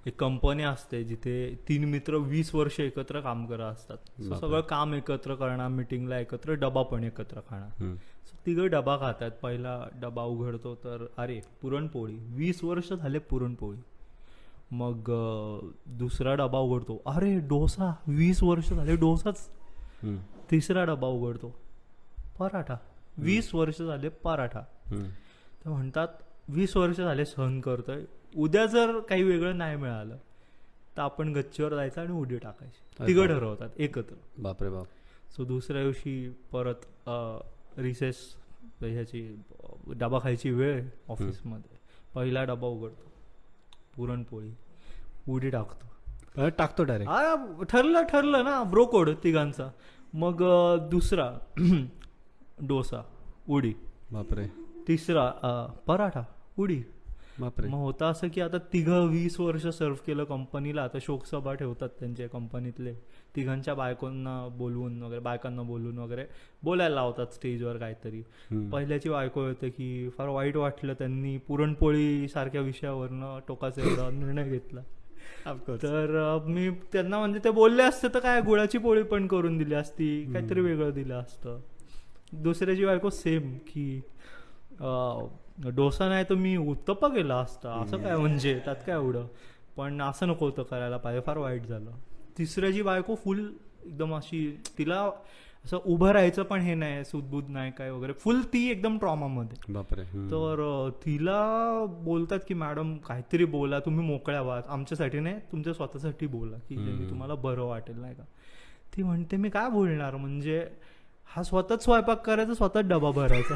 एक कंपनी असते जिथे 3 मित्र 20 वर्ष एकत्र काम करत असतात. सगळं काम एकत्र करणार, मिटिंगला एकत्र, डबा पण एकत्र खाणार. तिघं डबा खातात. पहिला डबा उघडतो तर अरे पुरणपोळी, 20 वर्ष झाले पुरणपोळी. मग दुसरा डबा उघडतो, अरे डोसा, 20 वर्ष झाले डोसाच. तिसरा डबा उघडतो, पराठा, 20 वर्ष झाले पराठा. तर म्हणतात 20 वर्ष झाले सहन करतोय, उद्या जर काही वेगळं नाही मिळालं तर आपण गच्चीवर जायचं आणि उडी टाकायची. तिघं ठरवतात एकत्र. बापरे बाप. सो दुसऱ्या दिवशी परत रिसेस ह्याची डबा खायची वेळ ऑफिसमध्ये. पहिला डबा उघडतो, पुरणपोळी, उडी टाकतो. टाकतो डायरेक्ट. ठरलं ना, ब्रोकोड तिघांचा. मग दुसरा डोसा, उडी. बापरे. तिसरा पराठा, उडी. बापरे. मग होतं असं की आता तिघं 20 वर्ष सर्व केलं कंपनीला, आता शोकसभा ठेवतात त्यांच्या कंपनीतले. तिघांच्या बायकोंना बोलवून वगैरे, बायकांना बोलवून वगैरे बोलायला लावतात स्टेजवर काहीतरी. पहिल्याची बायको होते की फार वाईट वाटलं, त्यांनी पुरणपोळी सारख्या विषयावरनं टोकाचा एवढा निर्णय घेतला. तर मी त्यांना म्हणजे ते बोलले असते तर काय गुळाची पोळी पण करून दिली असती, काहीतरी वेगळं दिलं असतं. दुसऱ्याची बायको सेम की डोसा नाही तर मी उत्तप्पा केला असता, असं काय म्हणजे त्यात काय एवढं, पण असं नको होतं करायला पाहिजे, फार वाईट झालं. तिसऱ्याची बायको फुल एकदम अशी, तिला असं उभं राहायचं पण हे नाही, सुदबुद नाही काय वगैरे, फुल ती एकदम ट्रॉमामध्ये. बापरे. तर तिला बोलतात की मॅडम काहीतरी बोला, तुम्ही मोकळ्या व्हा, आमच्यासाठी नाही तुमच्या स्वतःसाठी बोला की ज्यांनी तुम्हाला बरं वाटेल, नाही का. ती म्हणते मी काय बोलणार, म्हणजे हा स्वतःच स्वयंपाक करायचा, स्वतःच डबा भरायचा.